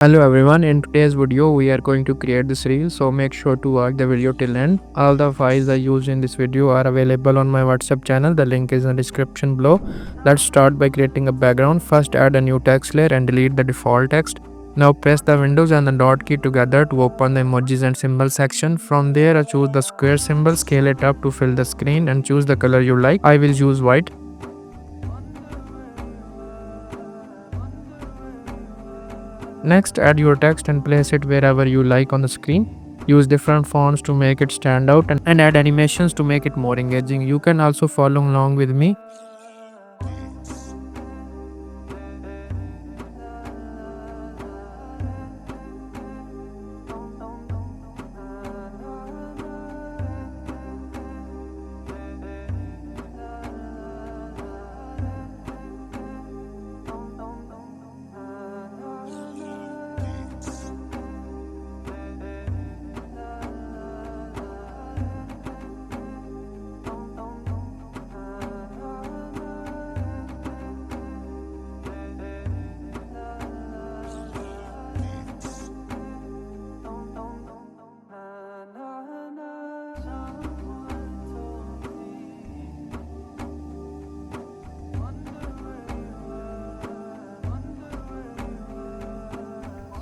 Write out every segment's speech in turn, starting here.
Hello everyone, in today's video we are going to create this reel, so make sure to watch the video till end. All the files I used in this video are available on my WhatsApp channel, the link is in the description below. Let's start by creating a background. First add a new text layer and delete the default text. Now press the windows and the dot key together to open the emojis and symbols section. From there I choose the square symbol, scale it up to fill the screen and choose the color you like. I will use white. Next, add your text and place it wherever you like on the screen. Use different fonts to make it stand out and add animations to make it more engaging. You can also follow along with me.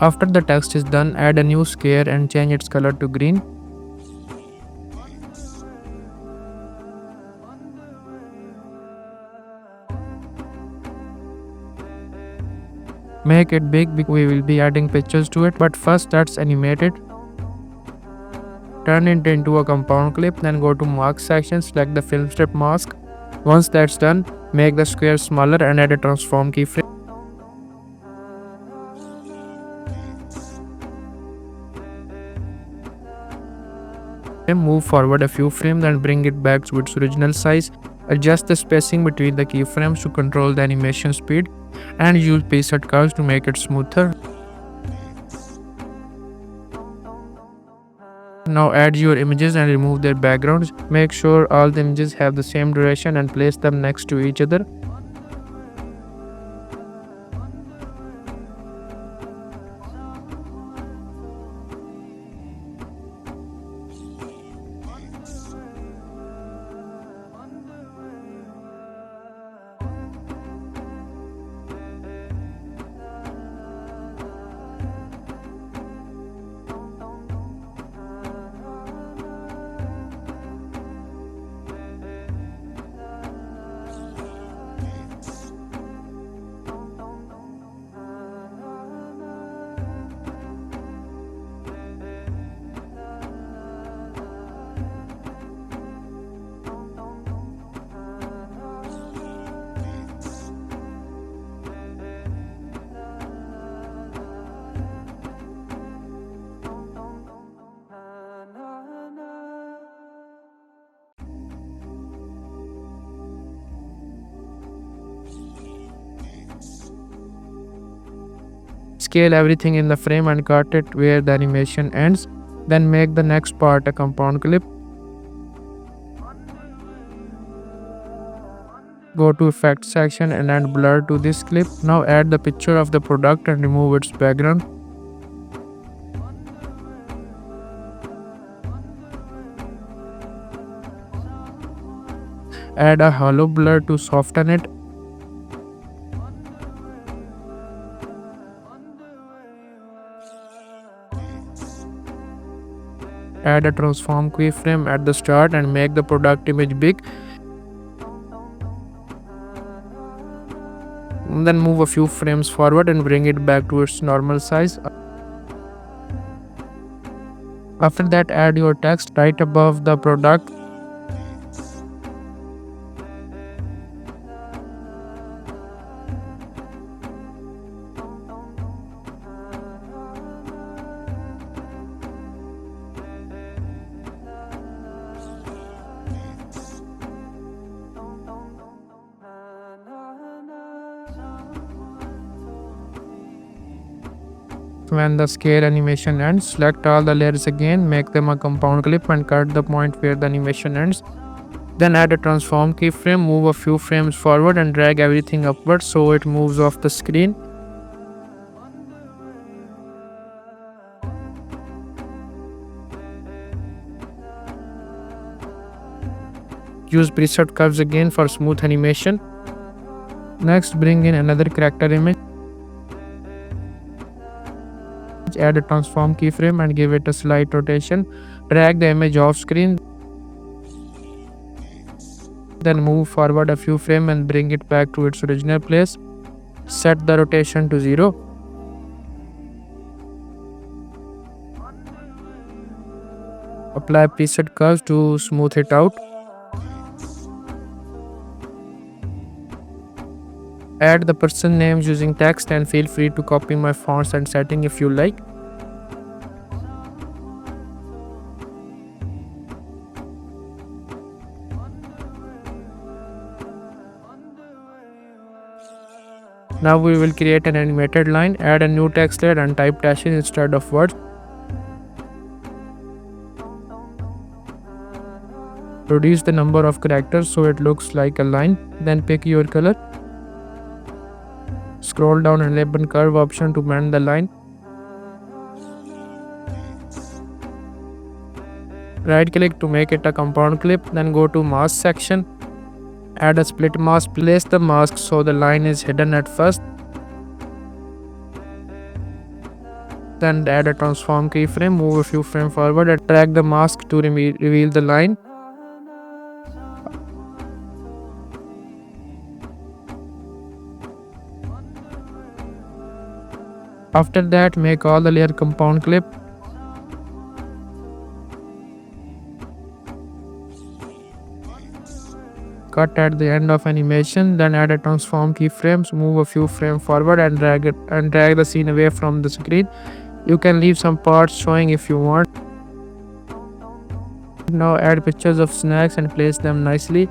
After the text is done, add a new square and change its color to green. Make it big because we will be adding pictures to it, but first let's animate it. Turn it into a compound clip, then go to mask section, select the film strip mask. Once that's done, make the square smaller and add a transform keyframe. Move forward a few frames and bring it back to its original size. Adjust the spacing between the keyframes to control the animation speed and use preset curves to make it smoother. Now add your images and remove their backgrounds. Make sure all the images have the same duration and place them next to each other. Scale everything in the frame and cut it where the animation ends. Then make the next part a compound clip. Go to effect section and add blur to this clip. Now add the picture of the product and remove its background. Add a hollow blur to soften it. Add a transform keyframe at the start and make the product image big. Then move a few frames forward and bring it back to its normal size. After that, add your text right above the product. When the scale animation ends, select all the layers again, make them a compound clip and cut the point where the animation ends. Then add a transform keyframe, move a few frames forward and drag everything upward so it moves off the screen. Use preset curves again for smooth animation. Next, bring in another character image. Add a transform keyframe and give it a slight rotation. Drag the image off screen. Then move forward a few frames and bring it back to its original place. Set the rotation to 0. Apply preset curves to smooth it out. Add the person names using text and feel free to copy my fonts and setting if you like. Now we will create an animated line. Add a new text layer and type dashes instead of words. Reduce the number of characters so it looks like a line. Then pick your color. Scroll down and enable curve option to bend the line. Right click to make it a compound clip. Then go to mask section. Add a split mask. Place the mask so the line is hidden at first. Then add a transform keyframe. Move a few frames forward and drag the mask to reveal the line. After that, make all the layer compound clip. Cut at the end of animation. Then add a transform keyframes. Move a few frames forward and drag the scene away from the screen. You can leave some parts showing if you want. Now add pictures of snacks and place them nicely.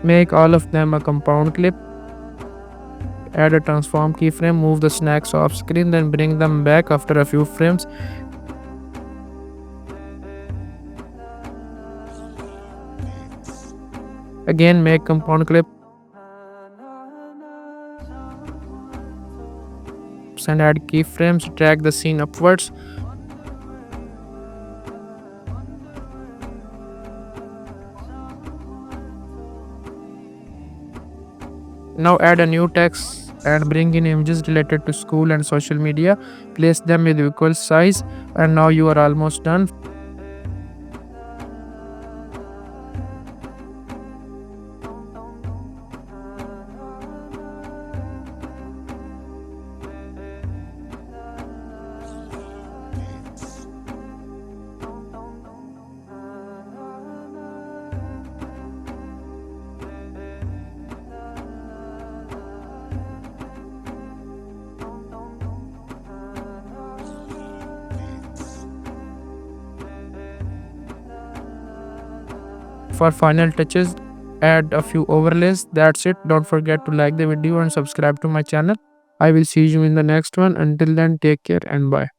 Make all of them a compound clip. Add a transform keyframe, move the snacks off screen, then bring them back after a few frames. Again, make compound clip and add keyframes, drag the scene upwards. Now add a new text and bring in images related to school and social media. Place them with equal size, and now you are almost done. For final touches, add a few overlays. That's it. Don't forget to like the video and subscribe to my channel. I will see you in the next one. Until then, take care and bye.